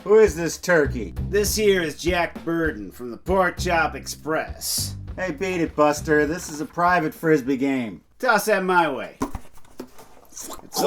Who is this turkey? This here is Jack Burden from the Pork Chop Express. Hey, beat it, Buster. This is a private frisbee game. Toss that my way. It's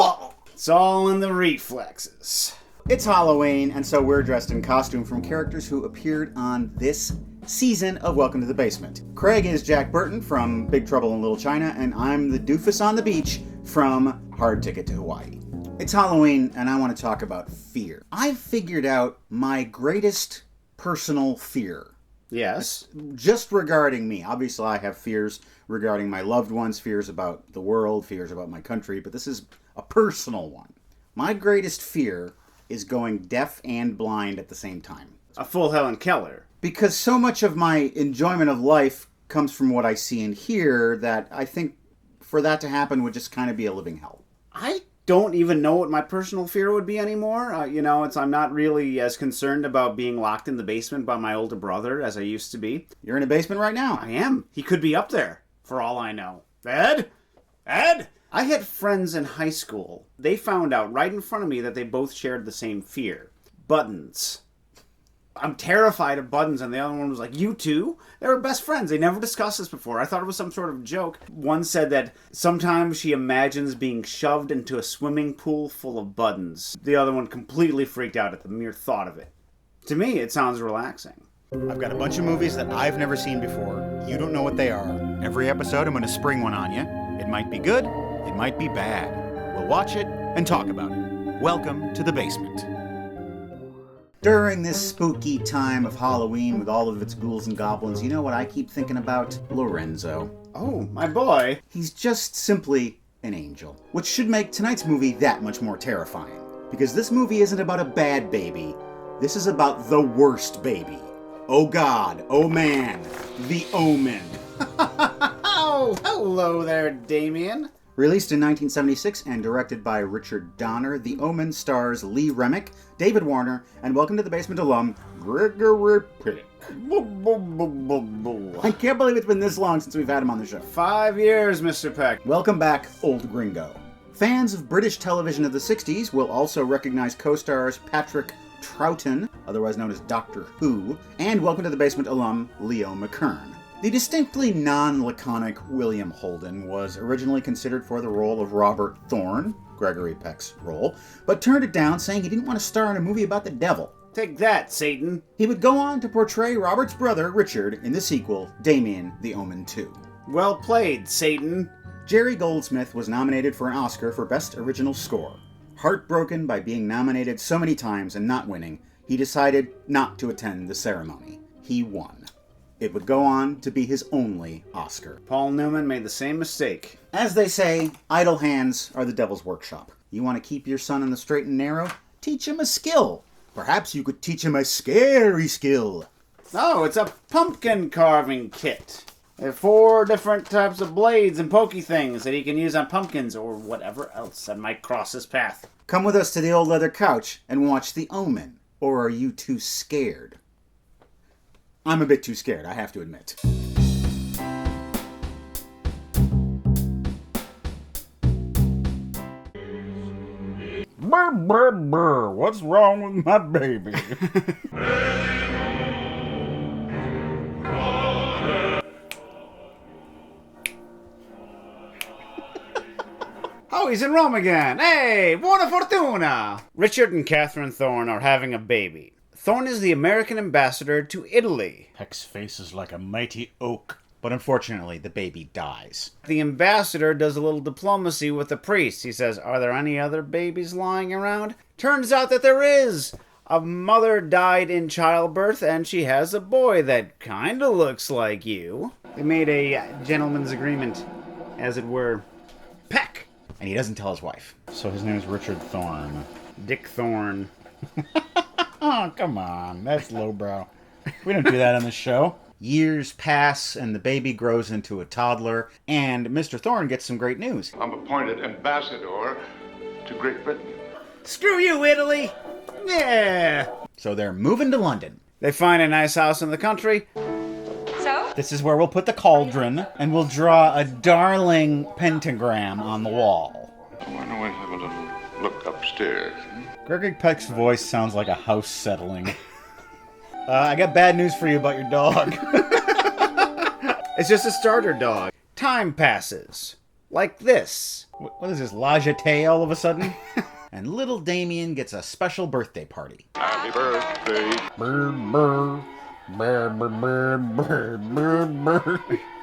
all in the reflexes. It's Halloween, and so we're dressed in costume from characters who appeared on this season of Welcome to the Basement. Craig is Jack Burton from Big Trouble in Little China, and I'm the doofus on the beach from Hard Ticket to Hawaii. It's Halloween, and I want to talk about fear. I've figured out my greatest personal fear. Yes. Just regarding me. Obviously, I have fears regarding my loved ones, fears about the world, fears about my country, but this is a personal one. My greatest fear is going deaf and blind at the same time. A full Helen Keller. Because so much of my enjoyment of life comes from what I see and hear that I think for that to happen would just kind of be a living hell. I don't even know what my personal fear would be anymore. I'm not really as concerned about being locked in the basement by my older brother as I used to be. You're in a basement right now. I am. He could be up there, for all I know. Ed? I had friends in high school. They found out right in front of me that they both shared the same fear. Buttons. I'm terrified of buttons, and the other one was like, you too? They were best friends. They never discussed this before. I thought it was some sort of joke. One said that sometimes she imagines being shoved into a swimming pool full of buttons. The other one completely freaked out at the mere thought of it. To me, it sounds relaxing. I've got a bunch of movies that I've never seen before. You don't know what they are. Every episode, I'm going to spring one on you. It might be good. It might be bad. We'll watch it and talk about it. Welcome to the basement. During this spooky time of Halloween with all of its ghouls and goblins, you know what I keep thinking about? Lorenzo. Oh, my boy. He's just simply an angel. Which should make tonight's movie that much more terrifying. Because this movie isn't about a bad baby. This is about the worst baby. Oh God, oh man, the Omen. Oh, hello there, Damien. Released in 1976 and directed by Richard Donner, The Omen stars Lee Remick, David Warner, and Welcome to the Basement alum, Gregory Peck. I can't believe it's been this long since we've had him on the show. 5 years, Mr. Peck. Welcome back, old gringo. Fans of British television of the 60s will also recognize co-stars Patrick Troughton, otherwise known as Doctor Who, and Welcome to the Basement alum, Leo McKern. The distinctly non-laconic William Holden was originally considered for the role of Robert Thorne, Gregory Peck's role, but turned it down saying he didn't want to star in a movie about the devil. Take that, Satan. He would go on to portray Robert's brother, Richard, in the sequel, Damien, The Omen 2. Well played, Satan. Jerry Goldsmith was nominated for an Oscar for Best Original Score. Heartbroken by being nominated so many times and not winning, he decided not to attend the ceremony. He won. It would go on to be his only Oscar. Paul Newman made the same mistake. As they say, idle hands are the devil's workshop. You want to keep your son on the straight and narrow? Teach him a skill. Perhaps you could teach him a scary skill. Oh, it's a pumpkin carving kit. There are 4 different types of blades and pokey things that he can use on pumpkins or whatever else that might cross his path. Come with us to the old leather couch and watch The Omen. Or are you too scared? I'm a bit too scared, I have to admit. Brr, brr, brr. What's wrong with my baby? Oh, he's in Rome again. Hey, buona fortuna. Richard and Catherine Thorne are having a baby. Thorne is the American ambassador to Italy. Peck's face is like a mighty oak. But unfortunately, the baby dies. The ambassador does a little diplomacy with the priest. He says, are there any other babies lying around? Turns out that there is. A mother died in childbirth, and she has a boy that kind of looks like you. They made a gentleman's agreement, as it were. Peck! And he doesn't tell his wife. So his name is Richard Thorne. Dick Thorne. Oh, come on. That's lowbrow. We don't do that on the show. Years pass, and the baby grows into a toddler, and Mr. Thorne gets some great news. I'm appointed ambassador to Great Britain. Screw you, Italy! Yeah! So they're moving to London. They find a nice house in the country. So? This is where we'll put the cauldron, and we'll draw a darling pentagram on the wall. Why don't we have a little look upstairs. Gregory Peck's voice sounds like a house settling. I got bad news for you about your dog. It's just a starter dog. Time passes. Like this. What is this, La Jetée all of a sudden? And little Damien gets a special birthday party. Happy birthday.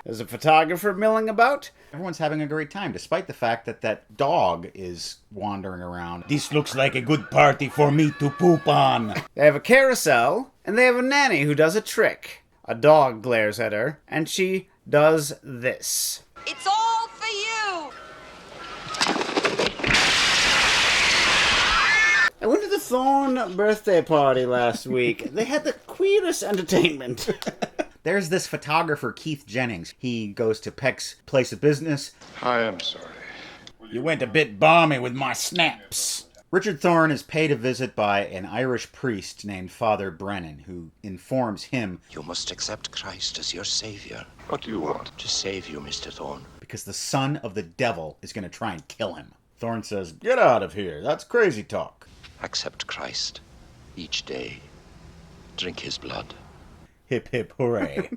There's a photographer milling about. Everyone's having a great time, despite the fact that that dog is wandering around. This looks like a good party for me to poop on. They have a carousel, and they have a nanny who does a trick. A dog glares at her, and she does this. It's all for you! I went to the Thorne birthday party last week. They had the queerest entertainment. There's this photographer, Keith Jennings. He goes to Peck's place of business. I am sorry. You went a bit balmy with my snaps. Richard Thorne is paid a visit by an Irish priest named Father Brennan, who informs him, You must accept Christ as your savior. What do you want? To save you, Mr. Thorne. because the son of the devil is going to try and kill him. Thorne says, "Get out of here. That's crazy talk." Accept Christ each day. Drink his blood. Hip hip hooray.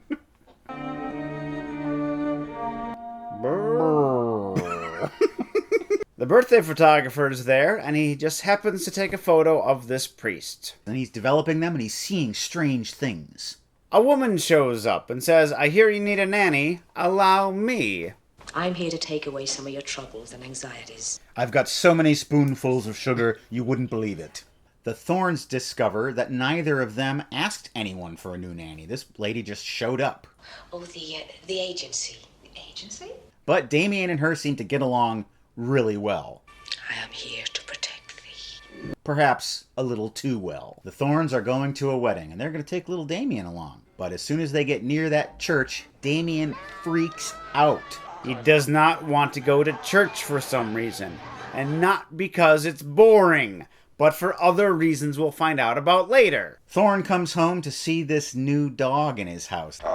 The birthday photographer is there, and he just happens to take a photo of this priest. And he's developing them, and he's seeing strange things. A woman shows up and says, "I hear you need a nanny. Allow me." I'm here to take away some of your troubles and anxieties. I've got so many spoonfuls of sugar, you wouldn't believe it. The Thornes discover that neither of them asked anyone for a new nanny. This lady just showed up. Oh, the agency. The agency? But Damien and her seem to get along really well. I am here to protect thee. Perhaps a little too well. The Thornes are going to a wedding, and they're going to take little Damien along. But as soon as they get near that church, Damien freaks out. He does not want to go to church for some reason. And not because it's boring, but for other reasons we'll find out about later. Thorne comes home to see this new dog in his house. A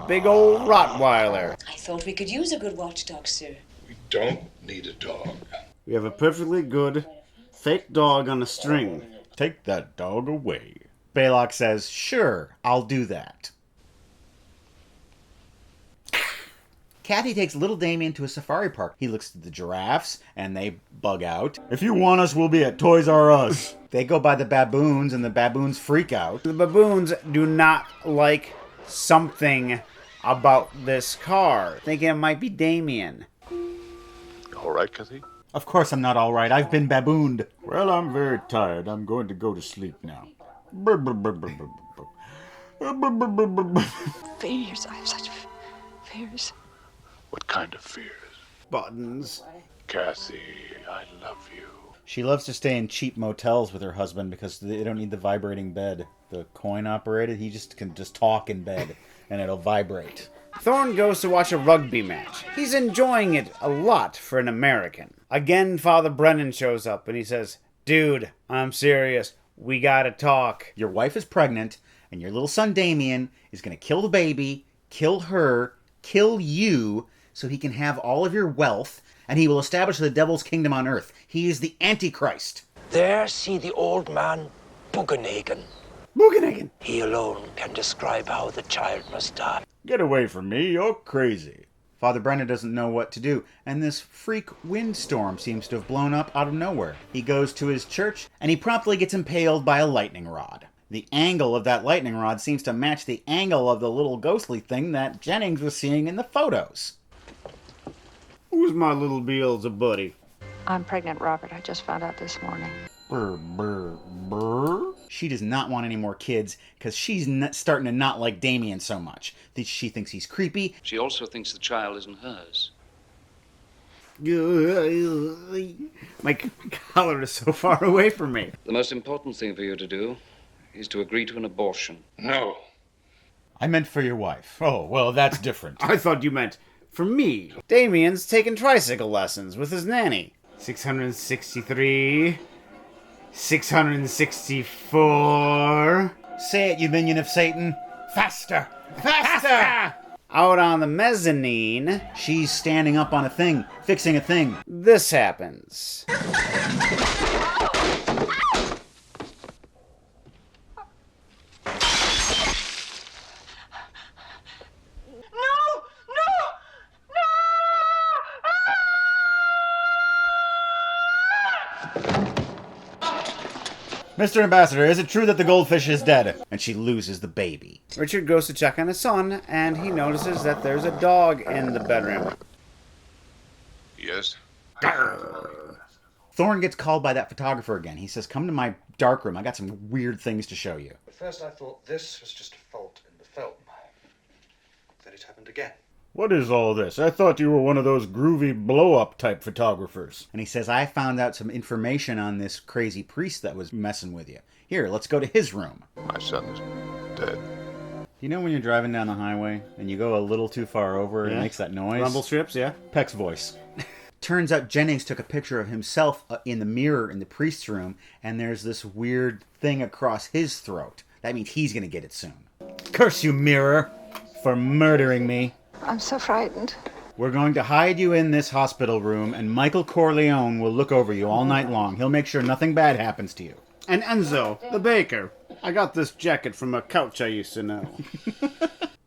big old Rottweiler. I thought we could use a good watchdog, sir. We don't need a dog. We have a perfectly good fake dog on a string. Take that dog away. Baylock says, "Sure, I'll do that." Kathy takes little Damien to a safari park. He looks at the giraffes, and they bug out. "If you want us, we'll be at Toys R Us." They go by the baboons, and the baboons freak out. The baboons do not like something about this car, thinking it might be Damien. All right, Kathy? Of course I'm not all right. I've been babooned. Well, I'm very tired. I'm going to go to sleep now. Fears. I have such fears. What kind of fears? Buttons. Kathy, I love you. She loves to stay in cheap motels with her husband because they don't need the vibrating bed. The coin operated, he just can just talk in bed and it'll vibrate. Thorne goes to watch a rugby match. He's enjoying it a lot for an American. Again, Father Brennan shows up and he says, "Dude, I'm serious. We gotta talk." Your wife is pregnant and your little son Damien is going to kill the baby, kill her, kill you, so he can have all of your wealth, and he will establish the devil's kingdom on earth. He is the Antichrist. There see the old man, Bugenhagen. Bugenhagen. He alone can describe how the child must die. Get away from me, you're crazy. Father Brennan doesn't know what to do, and this freak windstorm seems to have blown up out of nowhere. He goes to his church, and he promptly gets impaled by a lightning rod. The angle of that lightning rod seems to match the angle of the little ghostly thing that Jennings was seeing in the photos. Who's my little Beelzebuddy? I'm pregnant, Robert. I just found out this morning. Brr, brr, brr. She does not want any more kids because she's starting to not like Damien so much. She thinks he's creepy. She also thinks the child isn't hers. My collar is so far away from me. The most important thing for you to do is to agree to an abortion. No. I meant for your wife. Oh, well, that's different. I thought you meant for me. Damien's taking tricycle lessons with his nanny. 663. 664. Say it, you minion of Satan. Faster! Faster! Out on the mezzanine, She's standing up on a thing, fixing a thing. this happens. Mr. Ambassador, is it true that the goldfish is dead? And she loses the baby. Richard goes to check on his son, and he notices that there's a dog in the bedroom. Yes? Thorne gets called by that photographer again. He says, come to my darkroom. I got some weird things to show you. At first I thought this was just a fault in the film. Then it happened again. What is all this? I thought you were one of those groovy blow-up type photographers. And he says, I found out some information on this crazy priest that was messing with you. Here, let's go to his room. My son is dead. You know when you're driving down the highway and you go a little too far over and it makes that noise? Rumble strips, yeah. Peck's voice. Turns out Jennings took a picture of himself in the mirror in the priest's room, and there's this weird thing across his throat. That means he's going to get it soon. Curse you, mirror, for murdering me. I'm so frightened. We're going to hide you in this hospital room, and Michael Corleone will look over you all night long. He'll make sure nothing bad happens to you. And Enzo, the baker. I got this jacket from a couch I used to know.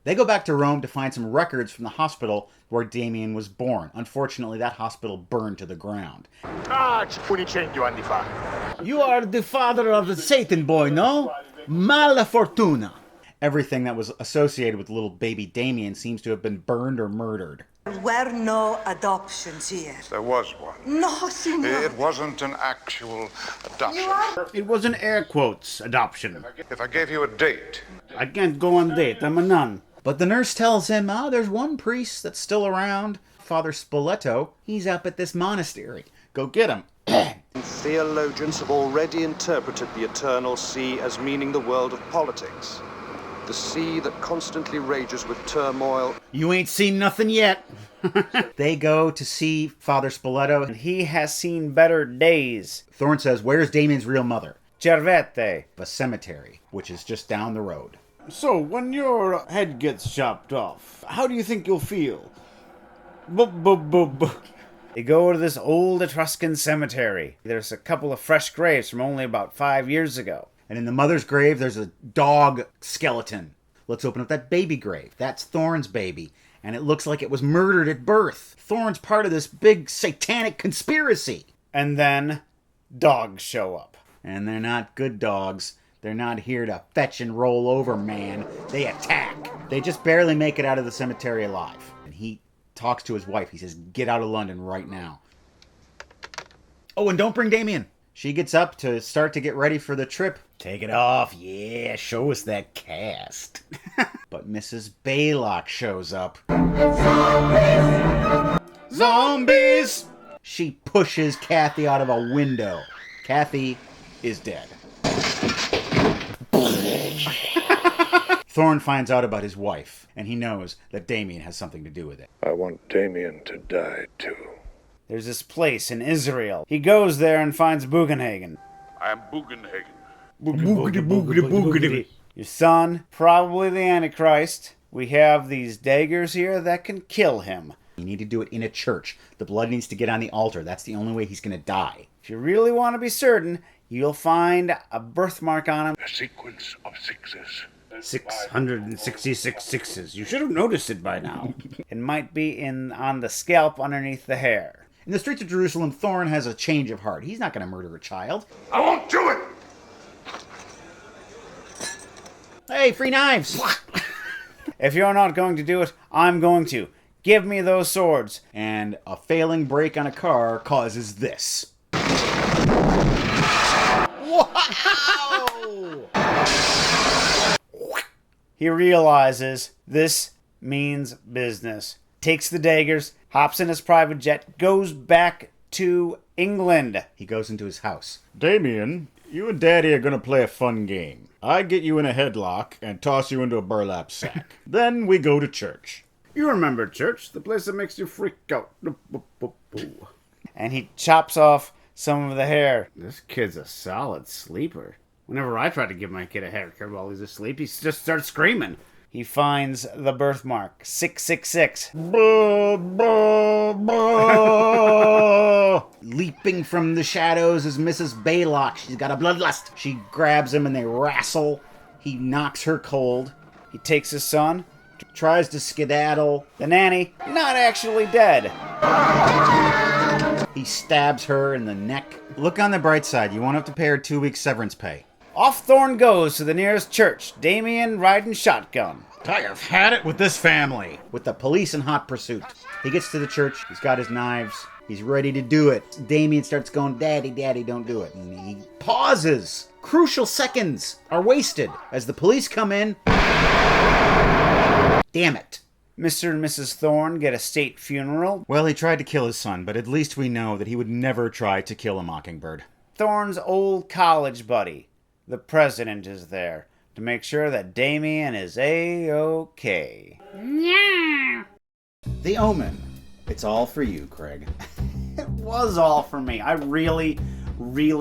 They go back to Rome to find some records from the hospital where Damien was born. Unfortunately, that hospital burned to the ground. Ci fu un incendio anni fa. You are the father of the Satan boy, no? Mala fortuna. Everything that was associated with little baby Damien seems to have been burned or murdered. There were no adoptions here. There was one. No, Signor. It wasn't an actual adoption. It was an air quotes adoption. If I gave you a date, I can't go on date, I'm a nun. But the nurse tells him, there's one priest that's still around. Father Spoleto. He's up at this monastery. Go get him. Theologians have already interpreted the eternal sea as meaning the world of politics. The sea that constantly rages with turmoil. You ain't seen nothing yet. They go to see Father Spoleto. And he has seen better days. Thorne says, where's Damien's real mother? Cervete. The cemetery, which is just down the road. So, when your head gets chopped off, how do you think you'll feel? They go to this old Etruscan cemetery. There's a couple of fresh graves from only about 5 years ago. And in the mother's grave, there's a dog skeleton. Let's open up that baby grave. That's Thorne's baby. And it looks like it was murdered at birth. Thorne's part of this big satanic conspiracy. And then, dogs show up. And they're not good dogs. They're not here to fetch and roll over, man. They attack. They just barely make it out of the cemetery alive. And he talks to his wife. He says, get out of London right now. Oh, and don't bring Damien. She gets up to start to get ready for the trip. Take it off. Yeah, show us that cast. But Mrs. Baylock shows up. Zombies! She pushes Kathy out of a window. Kathy is dead. Thorne finds out about his wife, and he knows that Damien has something to do with it. I want Damien to die too. There's this place in Israel. He goes there and finds Bugenhagen. I am Bugenhagen. Your son, probably the Antichrist. We have these daggers here that can kill him. You need to do it in a church. The blood needs to get on the altar. That's the only way he's going to die. If you really want to be certain, you'll find a birthmark on him. A sequence of sixes. 666 sixes. You should have noticed it by now. It might be on the scalp underneath the hair. In the streets of Jerusalem, Thorne has a change of heart. He's not going to murder a child. I won't do it! Hey, free knives! If you're not going to do it, I'm going to. Give me those swords. And a failing brake on a car causes this. Wow! He realizes this means business. Takes the daggers, hops in his private jet, goes back to England. He goes into his house. Damien, you and Daddy are going to play a fun game. I get you in a headlock and toss you into a burlap sack. Then we go to church. You remember church, the place that makes you freak out. And he chops off some of the hair. This kid's a solid sleeper. Whenever I try to give my kid a haircut while he's asleep, he just starts screaming. He finds the birthmark, 666. Leaping from the shadows is Mrs. Baylock. She's got a bloodlust. She grabs him and they wrestle. He knocks her cold. He takes his son, Tries to skedaddle. the nanny, not actually dead. He stabs her in the neck. Look on the bright side. You won't have to pay her 2 weeks severance pay. Off Thorne goes to the nearest church, Damien riding shotgun. I have had it with this family. With the police in hot pursuit. He gets to the church. He's got his knives. He's ready to do it. Damien starts going, Daddy, Daddy, don't do it. And he pauses. Crucial seconds are wasted as the police come in. Damn it. Mr. and Mrs. Thorne get a state funeral. Well, he tried to kill his son, but at least we know that he would never try to kill a mockingbird. Thorne's old college buddy, the president, is there to make sure that Damien is A-OK. The Omen. It's all for you, Craig. It was all for me. I really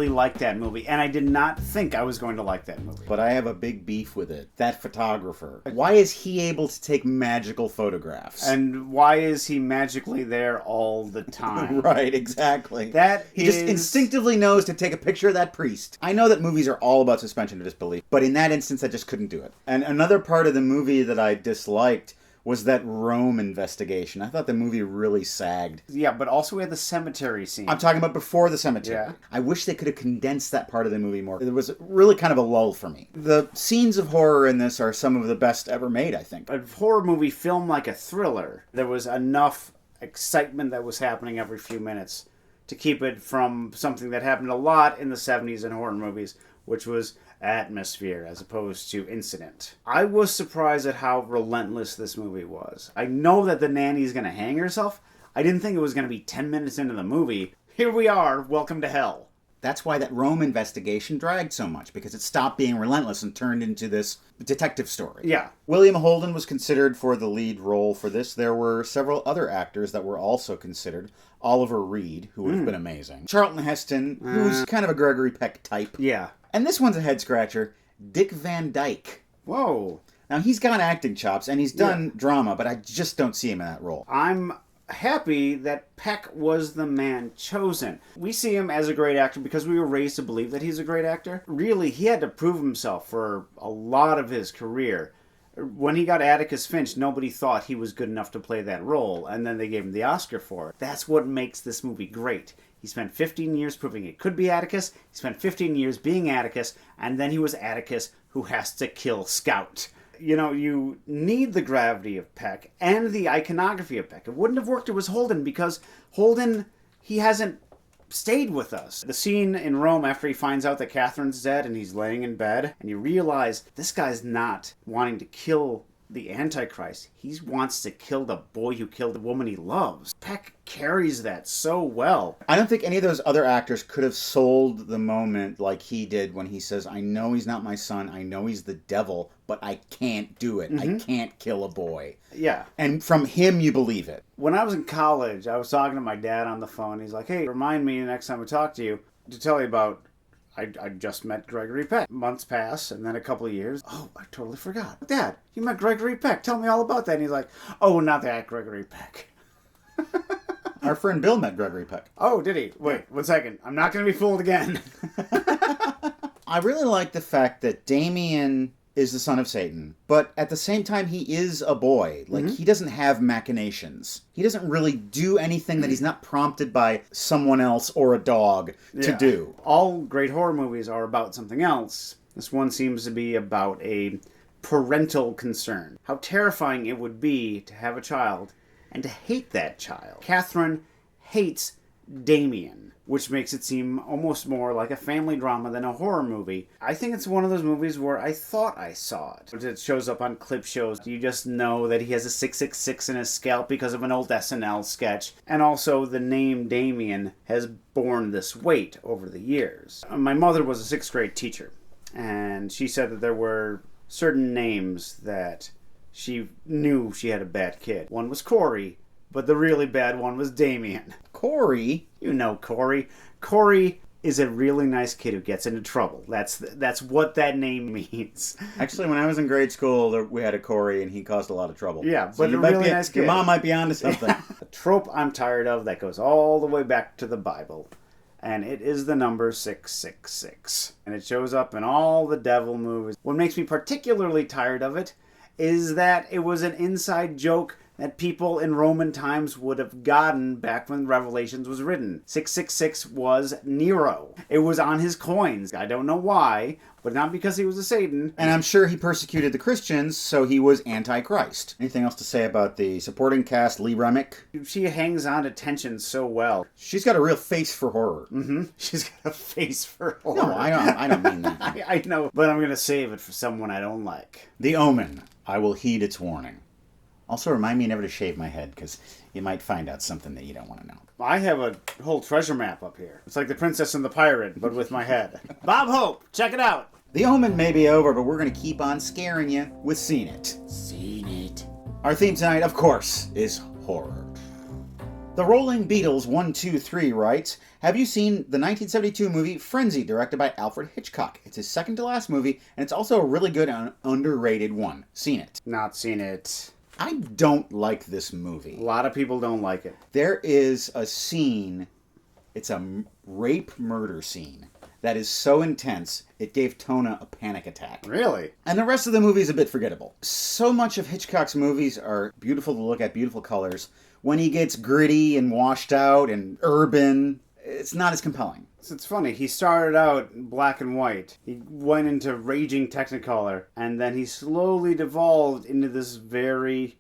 liked that movie, and I did not think I was going to like that movie. But I have a big beef with it. That photographer. Why is he able to take magical photographs? And why is he magically there all the time? Right, exactly. He He just instinctively knows to take a picture of that priest. I know that movies are all about suspension of disbelief, but in that instance, I just couldn't do it. And another part of the movie that I disliked was that Rome investigation. I thought the movie really sagged. Yeah, but also we had the cemetery scene. I'm talking about before the cemetery. Yeah. I wish they could have condensed that part of the movie more. It was really kind of a lull for me. The scenes of horror in this are some of the best ever made, I think. A horror movie filmed like a thriller. There was enough excitement that was happening every few minutes to keep it from something that happened a lot in the 70s in horror movies, which was atmosphere as opposed to incident. I was surprised at how relentless this movie was. I know that the nanny's going to hang herself. I didn't think it was going to be 10 minutes into the movie. Here we are, welcome to hell. That's why that Rome investigation dragged so much, because it stopped being relentless and turned into this detective story. Yeah. William Holden was considered for the lead role for this. There were several other actors that were also considered. Oliver Reed, who would have been amazing. Charlton Heston, who's kind of a Gregory Peck type. Yeah. And this one's a head-scratcher. Dick Van Dyke. Whoa. Now, he's got acting chops, and he's done drama, but I just don't see him in that role. I'm happy that Peck was the man chosen. We see him as a great actor because we were raised to believe that he's a great actor. Really, he had to prove himself for a lot of his career. When he got Atticus Finch, nobody thought he was good enough to play that role, and then they gave him the Oscar for it. That's what makes this movie great. He spent 15 years proving it could be Atticus, he spent 15 years being Atticus, and then he was Atticus who has to kill Scout. You know, you need the gravity of Peck and the iconography of Peck. It wouldn't have worked if it was Holden, because Holden, he hasn't stayed with us. The scene in Rome after he finds out that Catherine's dead and he's laying in bed, and you realize this guy's not wanting to kill the Antichrist. He wants to kill the boy who killed the woman he loves. Peck carries that so well. I don't think any of those other actors could have sold the moment like he did when he says, I know he's not my son, I know he's the devil, but I can't do it. I can't kill a boy. Yeah. And from him, you believe it. When I was in college, I was talking to my dad on the phone. He's like, hey, remind me next time I talk to you to tell you about I just met Gregory Peck. Months pass, and then a couple of years. Oh, I totally forgot. Dad, you met Gregory Peck. Tell me all about that. And he's like, oh, not that Gregory Peck. Our friend Bill met Gregory Peck. Oh, did he? Wait, 1 second. I'm not going to be fooled again. I really like the fact that Damien is the son of Satan, but at the same time, he is a boy. Like, he doesn't have machinations. He doesn't really do anything that he's not prompted by someone else or a dog to do. All great horror movies are about something else. This one seems to be about a parental concern. How terrifying it would be to have a child and to hate that child. Catherine hates Damien, which makes it seem almost more like a family drama than a horror movie. I think it's one of those movies where I thought I saw it. It shows up on clip shows. You just know that he has a 666 in his scalp because of an old SNL sketch. And also the name Damien has borne this weight over the years. My mother was a 6th grade teacher, and she said that there were certain names that she knew she had a bad kid. One was Corey, but the really bad one was Damien. Corey? You know Corey. Corey is a really nice kid who gets into trouble. That's what that name means. Actually, when I was in grade school, we had a Corey, and he caused a lot of trouble. Yeah, so but a really nice kid. Your mom might be onto something. A trope I'm tired of that goes all the way back to the Bible. And it is the number 666. And it shows up in all the devil movies. What makes me particularly tired of it is that it was an inside joke that people in Roman times would have gotten back when Revelations was written. 666 was Nero. It was on his coins. I don't know why, but not because he was a Satan. And I'm sure he persecuted the Christians, so he was anti-Christ. Anything else to say about the supporting cast, Lee Remick? She hangs on to tension so well. She's got a real face for horror. Mm-hmm. She's got a face for horror. No, I don't mean that. I know, but I'm going to save it for someone I don't like. The Omen. I will heed its warning. Also, remind me never to shave my head, because you might find out something that you don't want to know. I have a whole treasure map up here. It's like The Princess and the Pirate, but with my head. Bob Hope, check it out. The Omen may be over, but we're going to keep on scaring you with Seen It. Seen It. Our theme tonight, of course, is horror. The Rolling Beatles 123 writes, have you seen the 1972 movie Frenzied, directed by Alfred Hitchcock? It's his second to last movie, and it's also a really good and underrated one. Seen it? Not seen it. I don't like this movie. A lot of people don't like it. There is a scene, it's a rape murder scene, that is so intense, it gave Tona a panic attack. Really? And the rest of the movie is a bit forgettable. So much of Hitchcock's movies are beautiful to look at, beautiful colors. When he gets gritty and washed out and urban, it's not as compelling. It's funny, he started out in black and white. He went into raging Technicolor, and then he slowly devolved into this very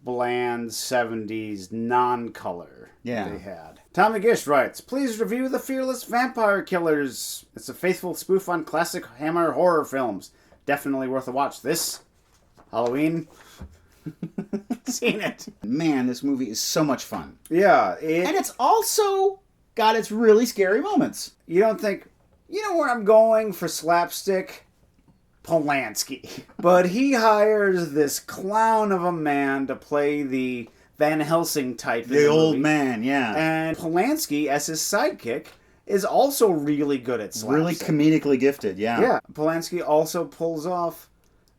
bland 70s non-color they had. Tommy Gish writes, please review The Fearless Vampire Killers. It's a faithful spoof on classic Hammer horror films. Definitely worth a watch. This Halloween. Seen it. Man, this movie is so much fun. Yeah. And it's also got its really scary moments. You don't think, you know where I'm going for slapstick? Polanski. But he hires this clown of a man to play the Van Helsing type. The old man, yeah. And Polanski, as his sidekick, is also really good at slapstick. Really comedically gifted, yeah. Yeah. Polanski also pulls off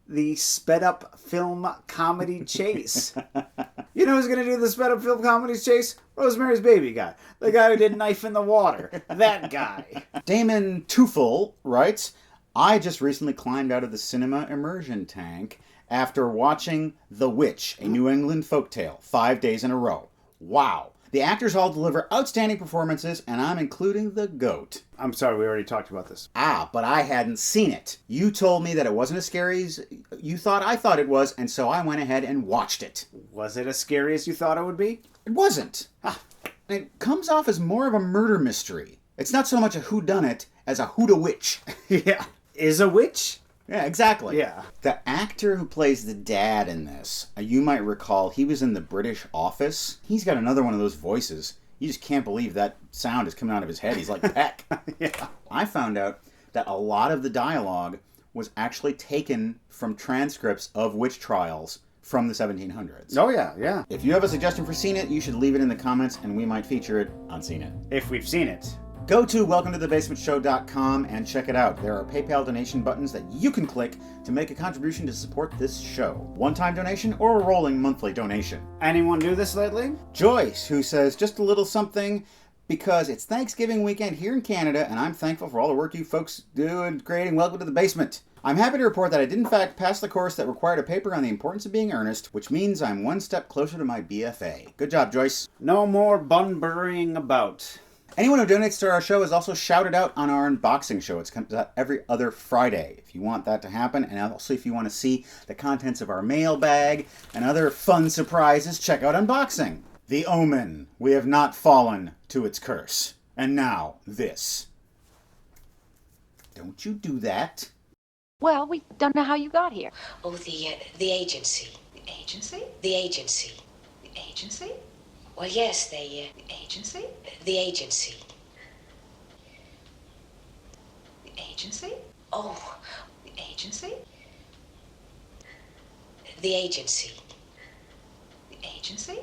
the sped-up film comedy chase. You know who's going to do the sped-up film comedy chase? Rosemary's Baby guy. The guy who did Knife in the Water. That guy. Damon Tufel writes, I just recently climbed out of the cinema immersion tank after watching The Witch, a New England folktale, 5 days in a row. Wow. The actors all deliver outstanding performances, and I'm including the GOAT. I'm sorry, we already talked about this. But I hadn't seen it. You told me that it wasn't as scary as you thought I thought it was, and so I went ahead and watched it. Was it as scary as you thought it would be? It wasn't. It comes off as more of a murder mystery. It's not so much a whodunit as a who-da-witch. Yeah. Is a witch? Yeah, exactly. Yeah. The actor who plays the dad in this, you might recall, he was in The British Office. He's got another one of those voices. You just can't believe that sound is coming out of his head. He's like Peck. Yeah. I found out that a lot of the dialogue was actually taken from transcripts of witch trials from the 1700s. Oh, yeah, yeah. If you have a suggestion for Seen It, you should leave it in the comments, and we might feature it on Seen It. If we've seen it. Go to welcometothebasementshow.com and check it out. There are PayPal donation buttons that you can click to make a contribution to support this show. One-time donation or a rolling monthly donation. Anyone do this lately? Joyce, who says, just a little something, because it's Thanksgiving weekend here in Canada, and I'm thankful for all the work you folks do in creating Welcome to the Basement. I'm happy to report that I did in fact pass the course that required a paper on the importance of being earnest, which means I'm one step closer to my BFA. Good job, Joyce. No more bun-burying about. Anyone who donates to our show is also shouted out on our unboxing show. It comes out every other Friday. If you want that to happen, and also if you want to see the contents of our mailbag and other fun surprises, check out Unboxing. The Omen. We have not fallen to its curse. And now, this. Don't you do that. Well, we don't know how you got here. Oh, the agency. The agency? The agency. The agency? Well, yes, they, The agency? the agency. The agency? Oh, The agency? the agency. The agency?